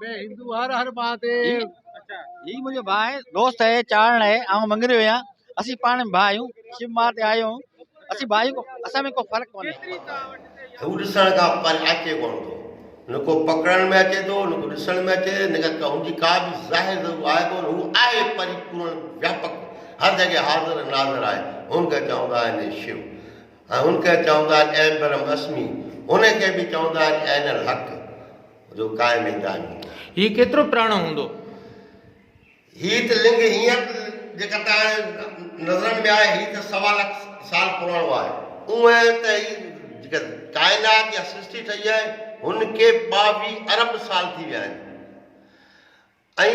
मैं हिंदू हर महादेव। अच्छा यही मुझे भाई दोस्त है चारण है आऊं मंगरे हुआ असी पाण भाई हूं शिव मां ते आयो हूं असी भाई को असा में को फर्क कोने हू ॾिसण खां पर अचे कोन थो न को पकड़ण में अचे थो न को ॾिसण में अचे न का हुनजी का बि ज़ाहिर आहे कोन हू आहे परिपूर्ण व्यापक हर जॻह हाज़िर नाज़िर आहे हुनखे चवंदा आहिनि शिव ऐं हुनखे चवंदा आहिनि ऐं ब्रह्म अस्मी हुनखे बि चवंदा आहिनि ऐं अल हक़ जो क़ाइम ई दाइम ही केतिरो पुराणो हूंदो ही त लिंग हींअर जेका तव्हां नज़रनि में आहे ही त 1.25 लख साल पुराणो आहे उहे त ही जेका काइनात या सृष्टि ठही आहे हुनखे 22 अरब साल थी विया आहिनि ऐं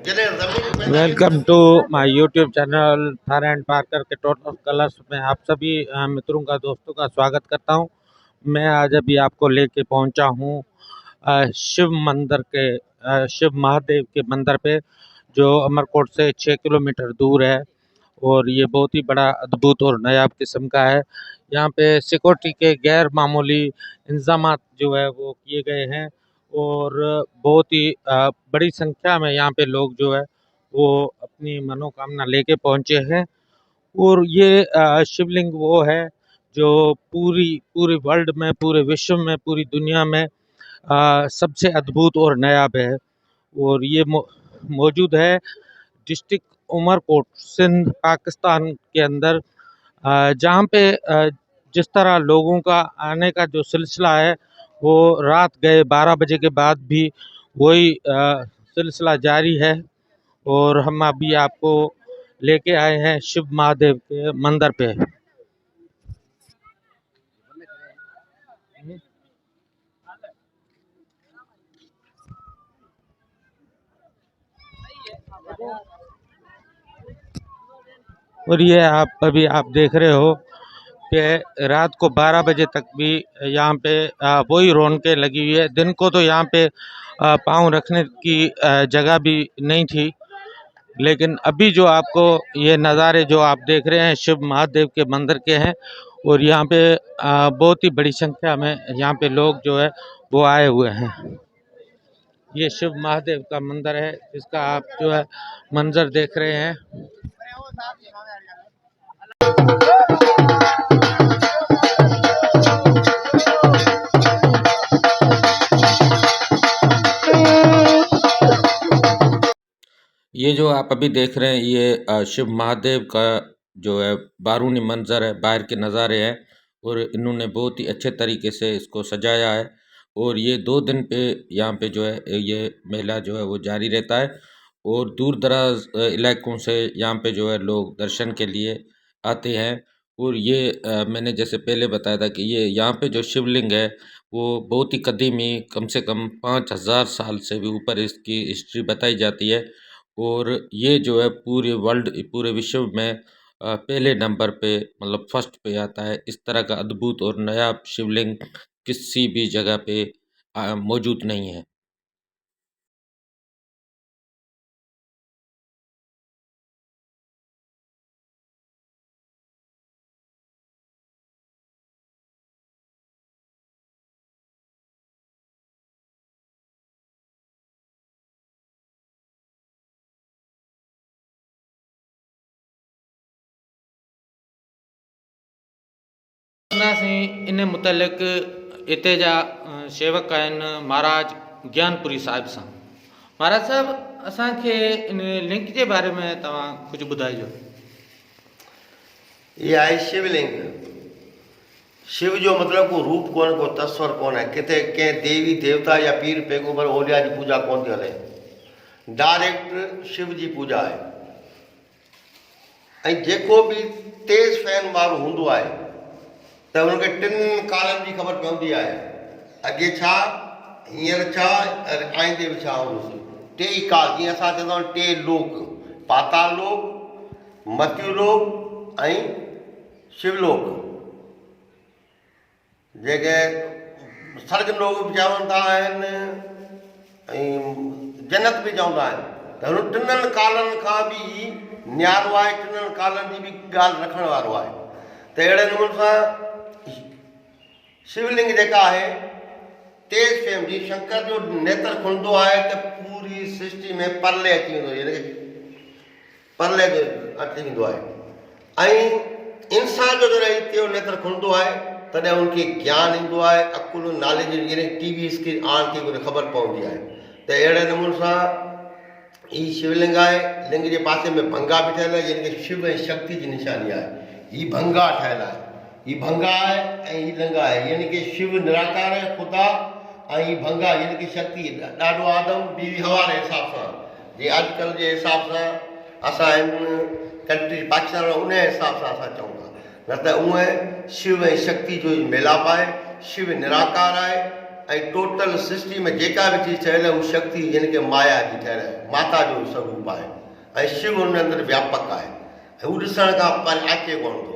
जॾहिं ज़मीन welcome to my YouTube channel Thar and Parkar के टोटल कलर्स में आप सभी मित्रों का दोस्तों का स्वागत करता हूं। मैं आज अभी आपको लेके पहुंचा हूं शिव मंदिर के शिव महादेव के मंदिर पे जो अमरकोट से 6 किलोमीटर दूर है और ये बहुत ही बड़ा अद्भुत और नायाब किस्म का है। यहाँ पे सिक्योरिटी के गैर मामूली इंतजाम जो है वो किए गए हैं और बहुत ही बड़ी संख्या में यहाँ पे लोग जो है वो अपनी मनोकामना लेके पहुँचे हैं। और ये शिवलिंग वो है जो पूरे वर्ल्ड में, पूरे विश्व में, पूरी दुनिया में सबसे अद्भुत और नायाब है। और ये मौजूद है डिस्ट्रिक्ट उमरकोट सिंध पाकिस्तान के अंदर, जहाँ पे जिस तरह लोगों का आने का जो सिलसिला है वो रात गए 12 बजे के बाद भी वही सिलसिला जारी है। और हम अभी आपको लेके आए हैं शिव महादेव के मंदिर पे। और ये आप देख रहे हो कि रात को 12 बजे तक भी यहाँ पे वही रौनकें लगी हुई है। दिन को तो यहाँ पे पाँव रखने की जगह भी नहीं थी, लेकिन अभी जो आपको ये नज़ारे जो आप देख रहे हैं शिव महादेव के मंदिर के हैं। और यहाँ पे बहुत ही बड़ी संख्या में यहाँ पे लोग जो है वो आए हुए हैं। ये शिव महादेव का मंदिर है जिसका आप जो है मंजर देख रहे हैं। ये जो आप अभी देख रहे हैं ये शिव महादेव का जो है बारूनी मंजर है, बाहर के नज़ारे हैं। और इन्होंने बहुत ही अच्छे तरीके से इसको सजाया है और ये 2 दिन पे यहाँ पे जो है ये मेला जो है वो जारी रहता है। और दूर दराज इलाकों से यहाँ पे जो है लोग दर्शन के लिए आते हैं। और ये मैंने जैसे पहले बताया था कि ये यहाँ पे जो शिवलिंग है वो बहुत ही कदीमी, कम से कम 5000 साल से भी ऊपर इसकी हिस्ट्री बताई जाती है। और ये जो है पूरे विश्व में पहले नंबर पे, मतलब फर्स्ट पे आता है। इस तरह का अद्भुत और नायाब शिवलिंग किसी भी जगह पे मौजूद नहीं है। इन मुतलिक इते जा सेवक आहिनि महाराज ज्ञानपुरी साहिब सां। महाराज साहब असांखे इन लिंक जे बारे में तव्हां कुझु ॿुधाइजो। ये आहे शिवलिंग। शिव जो मतलब को रूप कोन, को तस्वर कोन है। किथे कंहिं देवी देवता या पीर पैगंबर ओलिया जी पूजा कोन थी हले, डायरेक्ट शिव जी पूजा आहे। ऐं जेको बि तेज फैन माण्हू हूंदो आहे त हुनखे 3 कालनि जी ख़बर पवंदी आहे, अॻे छा, हींअर छा, आईंदे बि छा हूंदुसि। 3 काल, जीअं असां चवंदा आहियूं 3 लोक, पाताल लोक, मत्यु लोक ऐं शिवलोक, जेके स्वर्ग लोक बि चवंदा आहिनि ऐं जन्नत बि चवंदा आहिनि। त हुन 3 कालनि खां बि न्यारो आहे, 3 कालनि जी बि ॻाल्हि रखण वारो आहे। त अहिड़े नमूने सां शिवलिंग जेका आहे तेज फेम जी शंकर जो नेत्र खुलंदो आहे त पूरी सृष्टि में परले अची वेंदो, यानी कि परले अची वेंदो आहे। ऐं इंसान जो जॾहिं इहो नेत्र खुलंदो आहे तॾहिं उनखे ज्ञान ईंदो आहे, अकुल नॉलेज, यानी टीवी स्क्रीन ऑन थी करे ख़बर पवंदी आहे। त अहिड़े नमूने सां हीउ शिवलिंग आहे, लिंग जे पासे में भंगा बि ठहियल आहे, यानी कि शिव ऐं शक्ति जी निशानी आहे। हीउ भंगा ठहियल आहे, हीउ भंगा आहे ऐं हीउ लिंग आहे, यानी कि शिव निराकार आहे ख़ुदा, ऐं हीउ भंगा यानी कि शक्ति। ॾाढो आदम बीवी हवा जे हिसाब सां, जीअं अॼुकल्ह जे हिसाब सां असां कंट्री पाकिस्तान उन जे हिसाब सां असां चऊं था, न त उहे शिव ऐं शक्ति जो ई मेलाप आहे। शिव निराकार आहे ऐं टोटल सृष्टि में जेका बि चीज़ ठहियल आहे उहा शक्ति यानी कि माया जी ठहियल आहे, माता जो स्वरूप आहे। ऐं शिव हुन अंदरि व्यापक आहे ऐं हू ॾिसण खां पर अचे कोन थो,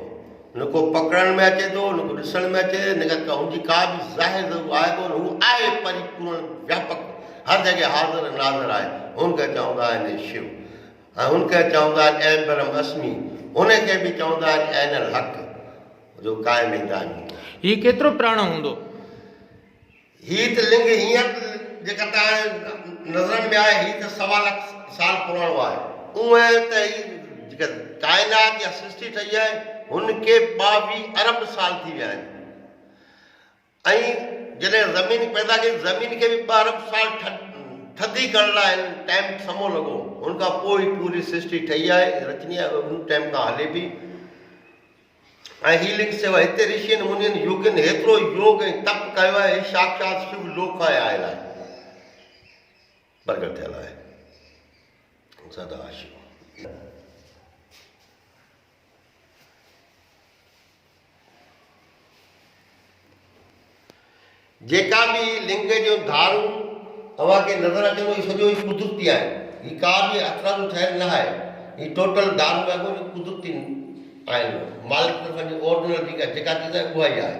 न को पकड़ण में अचे थो, न को ॾिसण में अचे, न का हुनजी का बि ज़ाहिर आहे कोन, हू आहे परिपूर्ण व्यापक, हर जॻह हाज़िर नाज़िर आहे। हुनखे चवंदा आहिनि शिव, ऐं हुनखे चवंदा आहिनि ऐं ब्रह्म अस्मी, उनखे बि चवंदा आहिनि ऐनल हक़ जो क़ाइम ईंदा आहिनि। हीउ केतिरो पुराणो हूंदो? हीअ त लिंग हींअर जेका तव्हां नज़रनि में आहे, हीअ त 1.25 लाख साल पुराणो आहे। उहे त हीअ जेका काइनात या सृष्टि ठही आहे हुनखे 22 अरब साल थी विया आहिनि। ऐं जॾहिं ज़मीन पैदा कई, ज़मीन खे बि 2 अरब साल थधी करण लाइ टाइम समो लॻो, हुनखां पोइ पूरी सृष्टि ठही आहे, रचनी आहे, हुन टाइम खां हले बि। ऐं ही लिंग सेवा हिते ऋषियुनि मुनियुनि योगियुनि हेतिरो योग ऐं तप कयो आहे, साक्षात शिव लोक खां आयल आहे, प्रगट थियल आहे सदा शिव। जेका बि लिंग जो धारूं तव्हांखे नज़र अचंदो, इहो सॼो ई कुदरती आहे, हीअ का बि अथर जो ठहियल न आहे, हीअ टोटल धारूं आहे कुदरती आहिनि, मालिक तरफ़ां ओरिजिनल जेका चीज़ आहे उहा ई आहे।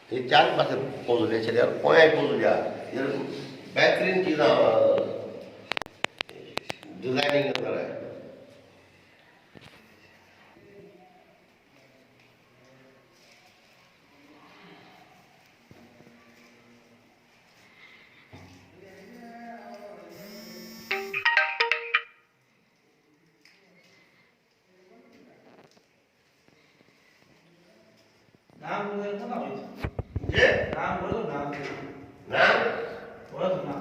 हीअ 4 पासे पोज़ ॾेई छॾिया, पोयां पोज़ ॾिया, बहितरीन चीज़ां डिज़ाइनिंग अंदरि आहे। नाम बोलो तो ना भाई, ये नाम बोलो, नाम नाम बोलो तो ना।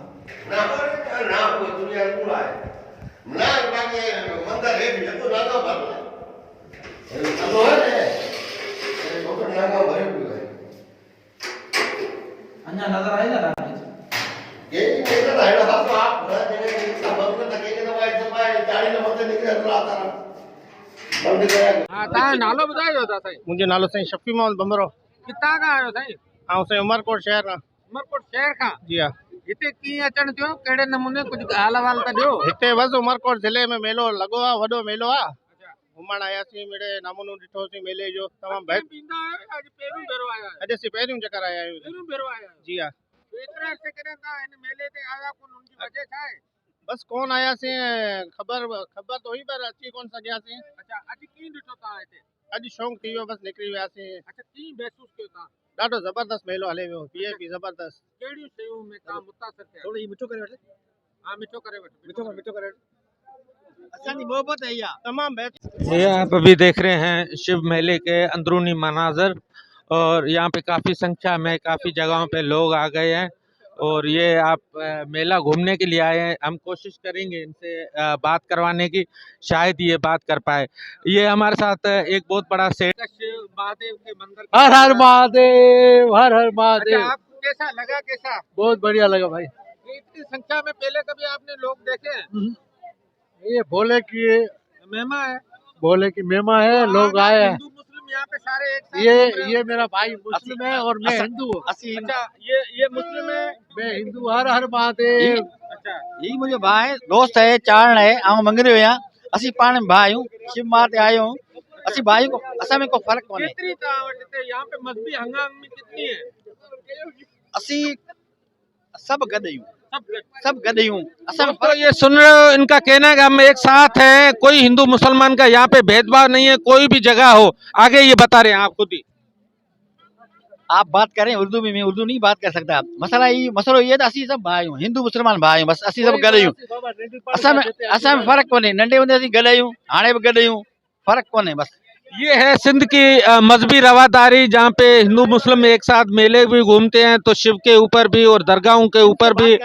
नाम कोई दुनिया पूरा है ना, बाकी मंदिर है भी तो नागा भर है, तो है तो नागा भरे भी है। अन्ना नजर आएगा ना ये मेरा है ना, तो आप बड़ा जगह सब बंद तक के तो भाई सब गाड़ी में बंद निकल रहा था बंद गया। हाँ तव्हां नालो ॿुधायो था साईं? मुंहिंजो नालो साईं शफ़ी मोहम्मद बमरो। किथां खां आहियो साईं? ऐं साईं उमरकोट शहर खां। उमरकोट शहर खां? जी हा। हिते कीअं अचणु थियो, कहिड़े नमूने, कुझु हाल अहवाल त ॾियो। हिते बसि उमरकोट ज़िले में मेलो लॻो आहे, वॾो मेलो आहे, घुमण आयासीं, मिड़े नमूनो ॾिठोसीं मेले जो। तमामु अॼु पहिरियों भेरो आया आहियो? अॼु असीं पहिरियों चकर आया आहियूं। पहिरियों भेरो आया आहियो? जी हा। एतिरे अर्से करे तव्हां हिन मेले ते आया कोन, हुनजी वजह छा आहे? बसि कोन आयासीं, ख़बर त हुई पर अची कोन सघियासीं। अच्छा, अॼु कीअं ॾिठो तव्हां हिते? अॼु शौक़ु थी वियो, बसि निकिरी वियासीं। अच्छा, कीअं महसूस कयो तव्हां? ॾाढो ज़बरदस्त मेलो हले वियो, वीआईपी ज़बरदस्त। कहिड़ियूं शयूं में तव्हां मुतासिर थिया? थोरो मिठो करे वठे। हाँ मिठो करे वठो, मिठो करे असांजी मोहबत है इहा। तमामु बहितरीन। ये आप अभी देख रहे हैं शिव मेले के अंदरूनी मनाजर, और यहाँ पे काफ़ी संख्या में काफ़ी जगहों पे लोग आ गए हैं, और ये आप मेला घूमने के लिए आए हैं। हम कोशिश करेंगे इनसे बात करवाने की, शायद ये बात कर पाए। ये हमारे साथ एक बहुत बड़ा सेठ शिव महादेव के मंदिर। हर हर महादेव, हर हर महादेव। अच्छा, आपको कैसा लगा, कैसा? बहुत बढ़िया लगा भाई। इतनी संख्या में पहले कभी आपने लोग देखे हैं? ये भोले की महिमा है, भोले की महिमा है, लोग आए हैं। हिंदू मुस्लिम यहाँ पे सारे एक साथ घूम रहे हैं। ये मेरा भाई मुस्लिम है और मैं हिंदू हूँ। अच्छा, ये मुस्लिम है, मैं हिंदू। हर हर महादेव। अच्छा, ही मुंहिंजो भाउ आहे, दोस्त आहे, चारण आहे, ऐं मंगरियो आहियां। असीं पाण भाउ आहियूं, शिव मां ते आयो आहियूं। असीं भाई को असां में को फ़र्क़ु कोन्हे। कितनी तव्हां वटि हिते यहाँ पे मजहबी हंगामी कितनी है? असीं सभु गॾु आहियूं, सब सभु गॾु आहियूं। असां में तो ये सुन रहे हो, इनका कहना है कि हम एक साथ हैं, कोई हिंदू मुसलमान का यहाँ पे भेदभाव नहीं है, कोई भी जगह हो। आगे ये बता रहे हैं आप खुद ही। आप बात करें उर्दू में, मैं उर्दू नहीं बात कर सकता। मसलो ये तो असी सब भाई हूँ, हिंदू मुसलमान भाई हूँ, बस असी सब गॾ आहियूं। असां में फ़र्क़ु कोन्हे, नंढे हूंदे असीं गॾ आहियूं, हाणे बि गॾ आहियूं, फ़र्क़ु कोन्हे बस। ये है सिंध की मजहबी रवादारी, जहाँ पे हिंदू मुस्लिम एक साथ मेले भी घूमते हैं, तो शिव के ऊपर भी और दरगाहों के ऊपर भी,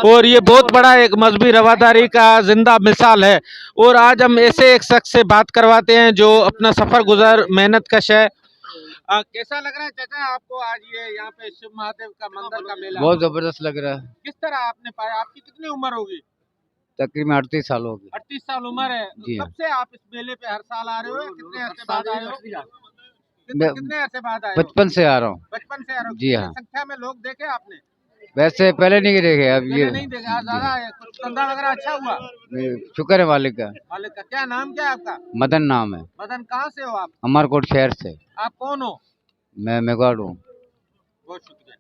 और ये बहुत बड़ा एक मजहबी रवादारी का जिंदा मिसाल है। और आज हम ऐसे एक शख्स से बात करवाते हैं जो अपना सफर गुजर मेहनत कश है। कैसा लग रहा है चाचा आपको आज ये यहाँ पे शिव महादेव का मंदिर का मेला? बहुत जबरदस्त लग रहा है। किस तरह आपने पाया? आपकी कितनी उम्र होगी? तकरीबन 38 साल हो गए। 38 साल उम्र है। जी हाँ। कब से आप इस मेले पे हर साल आ रहे हो या कितने अरसे बाद आए हो? मैं कितने अरसे बाद आए हो? बचपन से आ रहा हूँ। बचपन से आ रहे हो? जी हाँ। कितनी संख्या में लोग देखे आपने? वैसे पहले नहीं देखे, अब पहले ये नहीं देखे, आज ज्यादा है। कुछ धंधा वगैरह अच्छा हुआ? शुक्र है मालिक का। मालिक का क्या नाम क्या है आपका? मदन नाम है। मदन, कहाँ से हो आप? अमरकोट शहर से। आप कौन हो? मैं मेघाड़ हूँ। बहुत शुक्रिया।